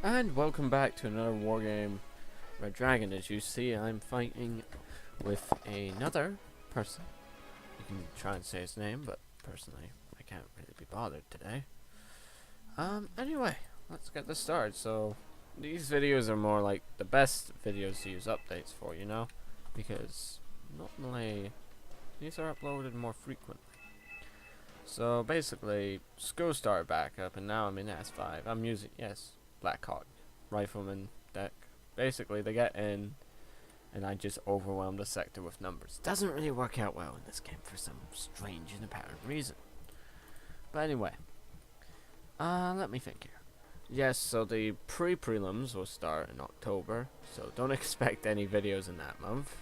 And welcome back to another Wargame Redragon. As you see, I'm fighting with another person. You can try and say his name, but personally, I can't really be bothered today. Anyway, let's get this started. So, these videos are more like the best videos to use updates for, you know? Because normally, these are uploaded more frequently. So, basically, school started back up, and now I'm in S5. I'm using, yes, Blackhawk Rifleman deck. Basically, they get in, and I just overwhelm the sector with numbers. Doesn't really work out well in this game for some strange and apparent reason. But anyway, let me think here. Yes, so the pre-prelims will start in October, so don't expect any videos in that month.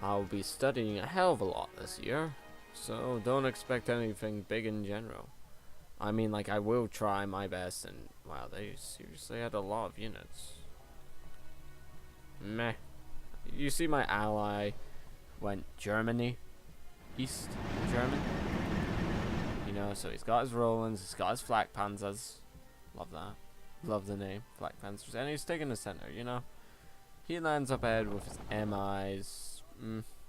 I'll be studying a hell of a lot this year, so don't expect anything big in general. I mean, like, I will try my best, and wow, they seriously had a lot of units. Meh. You see my ally went Germany, East German. You know, so he's got his Rolands, he's got his Flak Panzers. Love that. Love the name, Flak Panzers. And he's taking the center, you know. He lands up ahead with his MIs,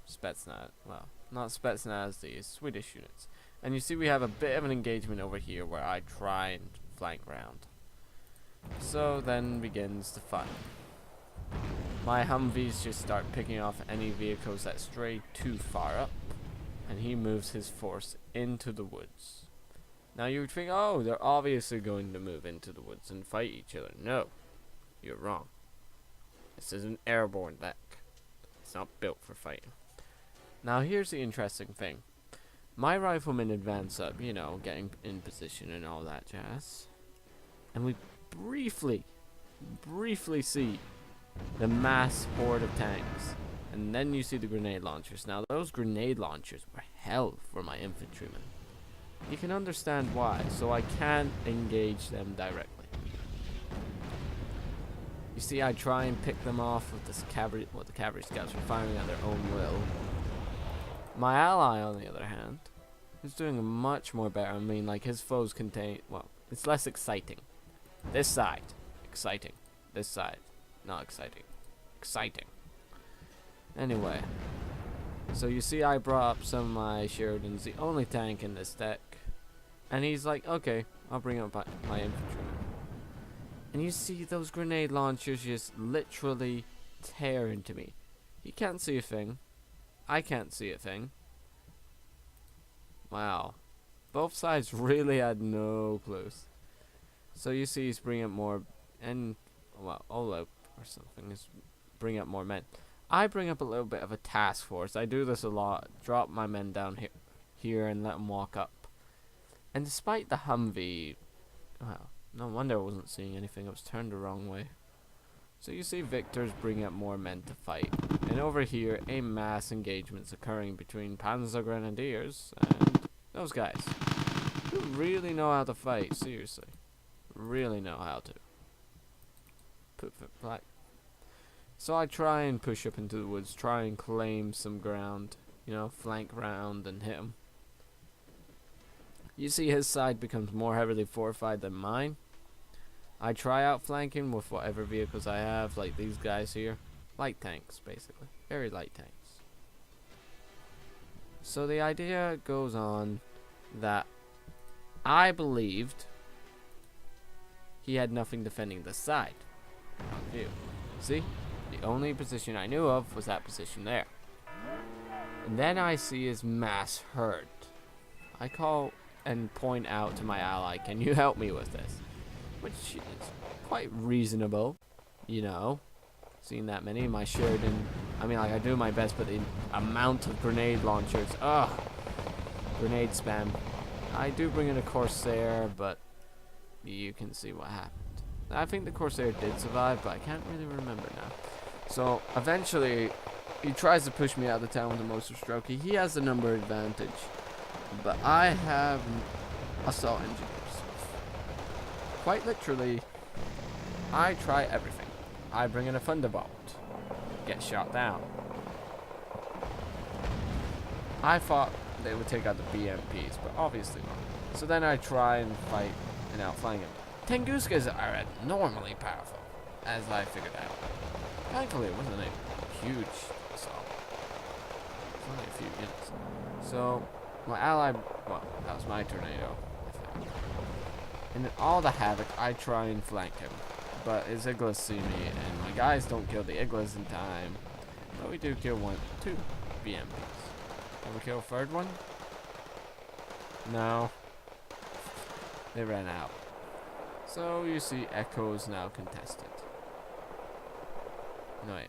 Spetsnaz. Well, not Spetsnaz, the Swedish units. And you see we have a bit of an engagement over here where I try and flank round. So then begins the fun. My Humvees just start picking off any vehicles that stray too far up, and he moves his force into the woods. Now you would think, oh, they're obviously going to move into the woods and fight each other. No, you're wrong. This is an airborne deck. It's not built for fighting. Now here's the interesting thing. My riflemen advance up, you know, getting in position and all that jazz. And we briefly see the mass horde of tanks. And then you see the grenade launchers. Now those grenade launchers were hell for my infantrymen. You can understand why, so I can't engage them directly. You see, I try and pick them off with this cavalry, well, the cavalry scouts are firing at their own will. My ally, on the other hand, is doing much more better. I mean, like, his foes contain, well, it's less exciting. This side, exciting. This side, not exciting. Exciting. Anyway, so you see I brought up some of my Sheridans, the only tank in this deck. And he's like, okay, I'll bring up my infantrymen. And you see those grenade launchers just literally tear into me. He can't see a thing. I can't see a thing. Wow. Both sides really had no clues. So you see he's bringing up more, and, well, Olop or something is bringing up more men. I bring up a little bit of a task force. I do this a lot. Drop my men down here and let them walk up. And despite the Humvee, well, no wonder I wasn't seeing anything. It was turned the wrong way. So you see Victor's bringing up more men to fight. And over here, a mass engagement's occurring between Panzer Grenadiers and those guys. Who really know how to fight, seriously. Really know how to. Put black. So I try and push up into the woods, try and claim some ground. You know, flank round and hit him. You see his side becomes more heavily fortified than mine. I try outflanking with whatever vehicles I have, like these guys here. Light tanks, basically. Very light tanks. So the idea goes on that I believed he had nothing defending the side. Wrong view. See? The only position I knew of was that position there. And then I see his mass herd. I call and point out to my ally, can you help me with this? Which is quite reasonable, you know. Seeing that many, my Sheridan, I mean, like, I do my best, but the amount of grenade launchers, grenade spam. I do bring in a Corsair, but you can see what happened. I think the Corsair did survive, but I can't really remember now. So, eventually, he tries to push me out of the town with a Moser Stroke. He has the number advantage, but I have assault engineers. Quite literally, I try everything. I bring in a Thunderbolt, get shot down. I thought they would take out the BMPs, but obviously not. So then I try and fight and outflank him. Tunguskas are abnormally powerful, as I figured out. Thankfully, it wasn't a huge assault. It's only a few units. So, my ally, well, that was my tornado, I think. And in all the havoc, I try and flank him. But his Iglas see me, and my guys don't kill the Iglas in time. But we do kill two BMPs. Can we kill a third one? No. They ran out. So you see Echo's now contested. No, wait.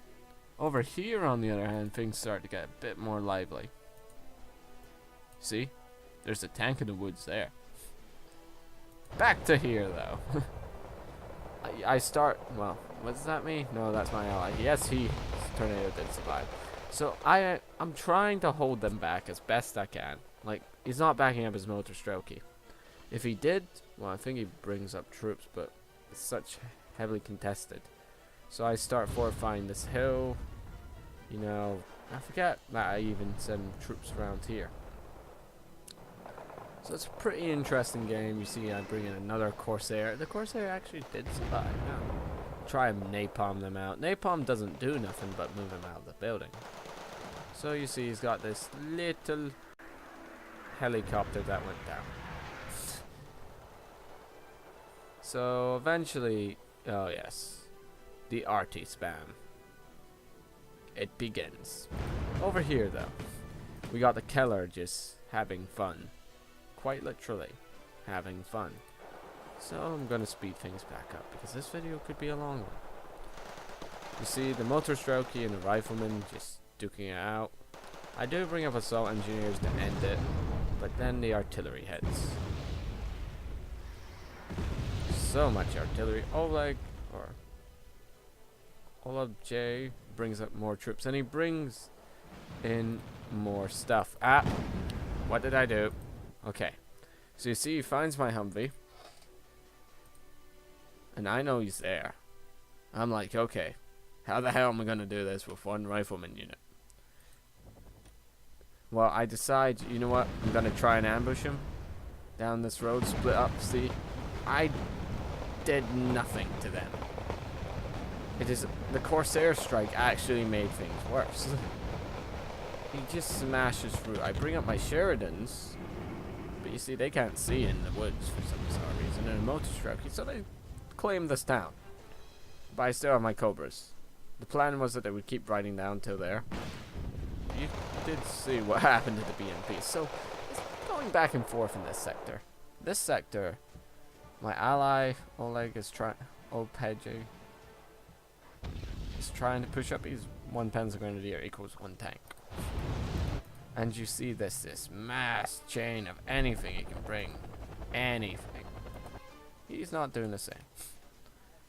Over here, on the other hand, things start to get a bit more lively. See? There's a tank in the woods there. Back to here, though. I start... Well, what does that mean? No, that's my ally. Yes, his tornado did survive. So I'm trying to hold them back as best I can. Like, he's not backing up his motor strokey. If he did, well, I think he brings up troops, but it's such heavily contested. So I start fortifying this hill. You know, I forget that I even send troops around here. So it's a pretty interesting game. You see, I bring in another Corsair. The Corsair actually did survive. Yeah. Try and napalm them out. Napalm doesn't do nothing but move him out of the building. So you see, he's got this little helicopter that went down. So eventually, oh yes, the RT spam. It begins. Over here, though, we got the Keller just having fun. Quite literally, having fun. So I'm gonna speed things back up because this video could be a long one. You see the motor strokey and the rifleman just duking it out. I do bring up assault engineers to end it, but then the artillery heads. So much artillery. Oleg J brings up more troops, and he brings in more stuff. Ah, what did I do? Okay, so you see, he finds my Humvee, and I know he's there. I'm like, okay, how the hell am I gonna do this with one rifleman unit? Well, I decide, you know what? I'm gonna try and ambush him down this road, split up. See, I did nothing to them. It is the Corsair strike actually made things worse. He just smashes through. I bring up my Sheridans, but you see they can't see in the woods for some bizarre reason, and a motor strokey, so they claim this town. But I still have my Cobras. The plan was that they would keep riding down till there. You did see what happened to the BMP, so it's going back and forth in this sector. This sector, my ally Oleg is trying. Opej is trying to push up. He's 1 Panzer Grenadier equals 1 tank. And you see this mass chain of anything he can bring. Anything. He's not doing the same.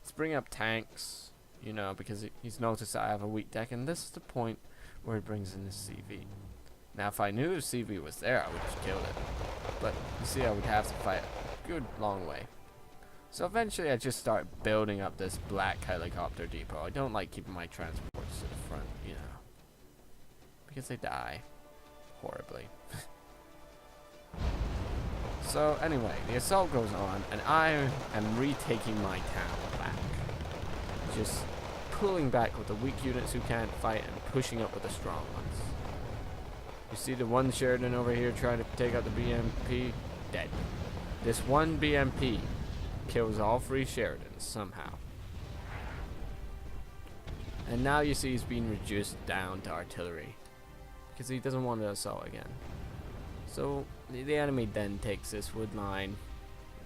Let's bring up tanks, you know, because he's noticed that I have a weak deck, and this is the point where he brings in his CV. Now, if I knew his CV was there, I would have killed it. But you see, I would have to fight a good long way. So eventually, I just start building up this black helicopter depot. I don't like keeping my transports to the front, you know, because they die horribly. So anyway, the assault goes on, and I am retaking my town back. Just pulling back with the weak units who can't fight and pushing up with the strong ones. You see the one Sheridan over here trying to take out the BMP? Dead. This one BMP kills all 3 Sheridans somehow. And now you see he's being reduced down to artillery because he doesn't want to assault again. So the enemy then takes this wood line.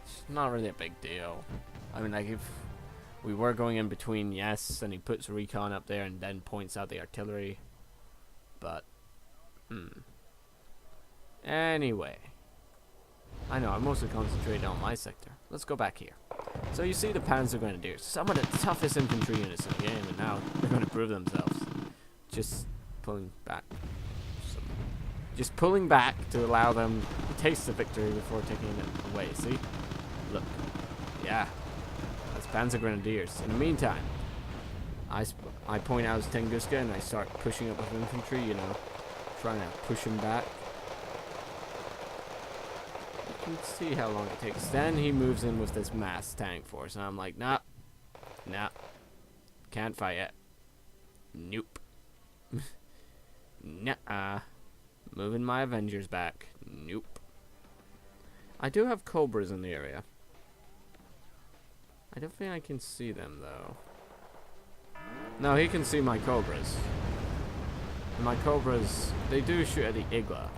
It's not really a big deal. I mean, like, if we were going in between, yes, and he puts recon up there and then points out the artillery. But, anyway. I know, I'm mostly concentrated on my sector. Let's go back here. So you see the Panzer Grenadiers, some of the toughest infantry units in the game, and now they're going to prove themselves. Just pulling back. Just pulling back to allow them to taste the victory before taking it away. See? Look. Yeah. That's Panzer Grenadiers. In the meantime, I point out his Tunguska and I start pushing up with infantry, you know, trying to push him back. can see how long it takes. Then he moves in with this mass tank force, and I'm like, nah, nah, can't fight it. Nope. Nuh-uh. Moving my Avengers back. Nope. I do have Cobras in the area. I don't think I can see them, though. No, he can see my Cobras. And my Cobras, they do shoot at the Igla.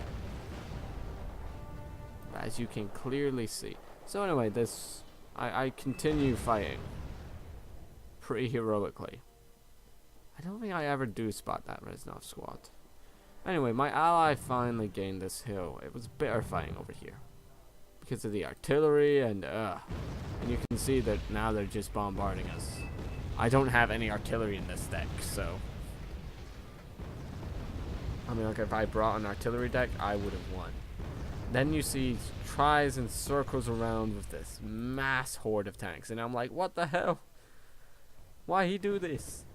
As you can clearly see. So anyway, I continue fighting. Pretty heroically. I don't think I ever do spot that Reznov squad. Anyway, my ally finally gained this hill. It was bitter fighting over here. Because of the artillery and you can see that now they're just bombarding us. I don't have any artillery in this deck, so I mean, like, if I brought an artillery deck, I would have won. Then you see tries and circles around with this mass horde of tanks, and I'm like, what the hell? Why he do this?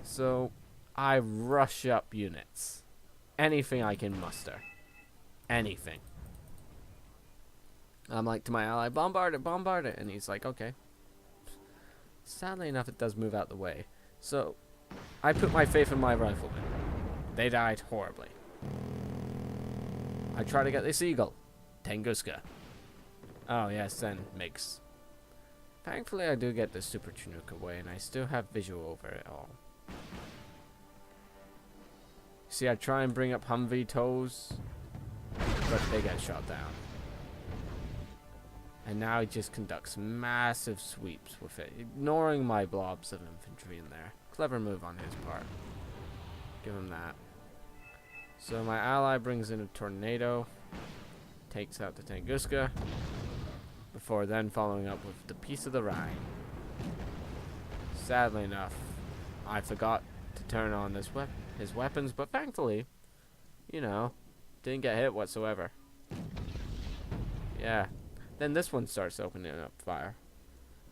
So I rush up units. Anything I can muster. Anything. I'm like to my ally, bombard it, and he's like, okay. Sadly enough, it does move out the way. So I put my faith in my riflemen. They died horribly. I try to get this eagle. Tunguska. Oh yes, then mix. Thankfully I do get the super Chinook away, and I still have visual over it all. See, I try and bring up Humvee toes, but they get shot down. And now he just conducts massive sweeps with it, ignoring my blobs of infantry in there. Clever move on his part. Give him that. So my ally brings in a tornado, takes out the Tunguska, before then following up with the Piece of the Rhine. Sadly enough, I forgot to turn on his weapons, but thankfully, you know, didn't get hit whatsoever. Yeah. Then this one starts opening up fire.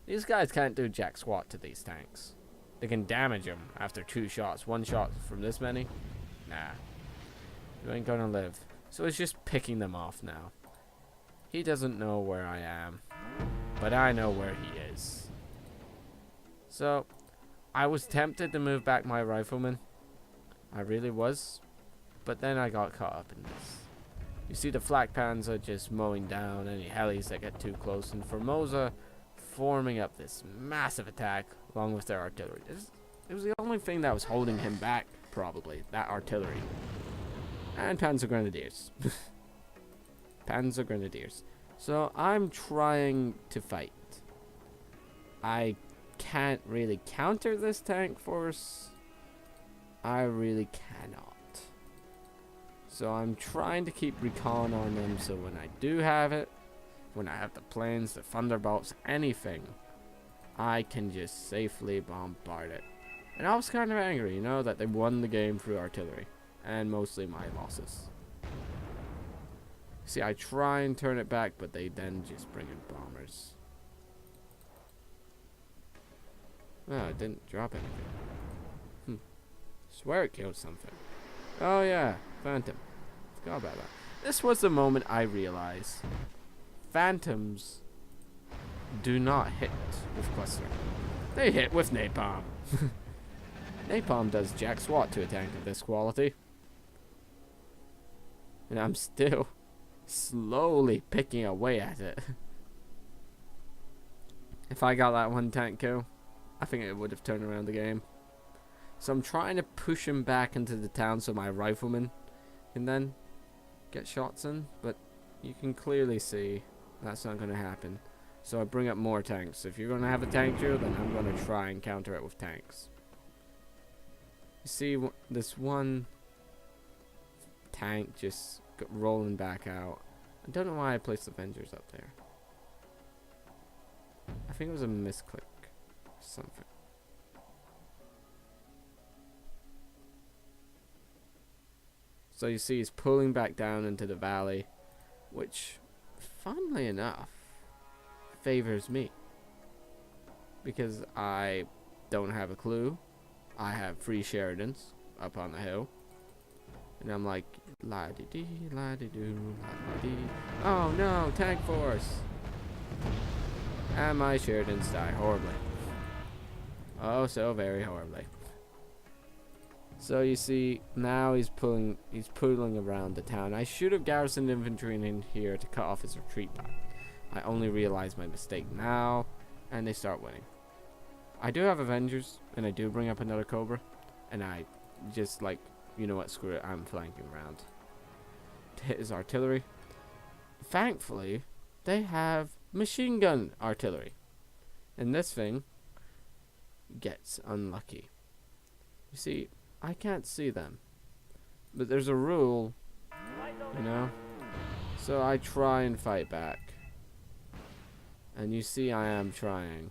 These guys can't do jack squat to these tanks. They can damage them after 2 shots. 1 shot from this many? Nah. You ain't gonna live. So it's just picking them off now. He doesn't know where I am, but I know where he is. So, I was tempted to move back my riflemen. I really was. But then I got caught up in this. You see the flak panzer just mowing down any helis that get too close, and Formosa forming up this massive attack along with their artillery. It was the only thing that was holding him back, probably, that artillery. And Panzer Grenadiers. Panzer Grenadiers. So I'm trying to fight. I can't really counter this tank force. I really cannot. So I'm trying to keep recon on them, so when I do have it, when I have the planes, the thunderbolts, anything, I can just safely bombard it. And I was kind of angry, you know, that they won the game through artillery, and mostly my losses. See, I try and turn it back, but they then just bring in bombers. Oh, it didn't drop anything. Swear it killed something. Oh yeah, Phantom. Forgot about that. This was the moment I realized Phantoms do not hit with cluster. They hit with napalm. Napalm does jack swat to a tank of this quality. And I'm still slowly picking away at it. If I got that one tank kill, I think it would have turned around the game. So I'm trying to push him back into the town so my riflemen can then get shots in, but you can clearly see that's not going to happen. So I bring up more tanks. If you're going to have a tank drill, then I'm going to try and counter it with tanks. You see this one tank just rolling back out. I don't know why I placed Avengers up there. I think it was a misclick or something. So you see he's pulling back down into the valley, which, funnily enough, favors me. Because I don't have a clue. I have 3 Sheridans up on the hill. And I'm like, la-di-dee, la-di-doo, la-di-dee. Oh no, tank force! And my Sheridans die horribly. Oh, so very horribly. So you see, now he's pooling around the town. I should have garrisoned infantry in here to cut off his retreat path. I only realize my mistake now, and they start winning. I do have Avengers, and I do bring up another Cobra, and I just like, you know what, screw it, I'm flanking around to hit his artillery. Thankfully, they have machine gun artillery, and this thing gets unlucky. You see, I can't see them, but there's a rule, you know, so I try and fight back, and you see I am trying.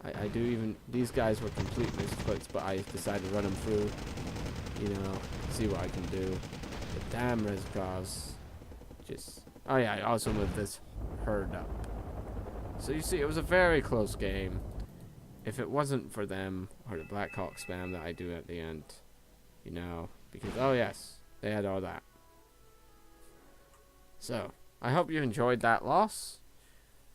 I do even, these guys were complete misclicks, but I decided to run them through, you know, see what I can do. But damn Redragon, just, oh yeah, I also moved this herd up. So you see, it was a very close game. If it wasn't for them, or the Black Hawk spam that I do at the end, you know, because, oh yes, they had all that. So, I hope you enjoyed that loss.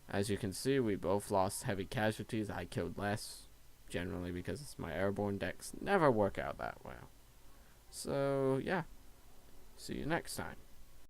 As you can see, we both lost heavy casualties. I killed less, generally because my airborne decks never work out that well. So, yeah, see you next time.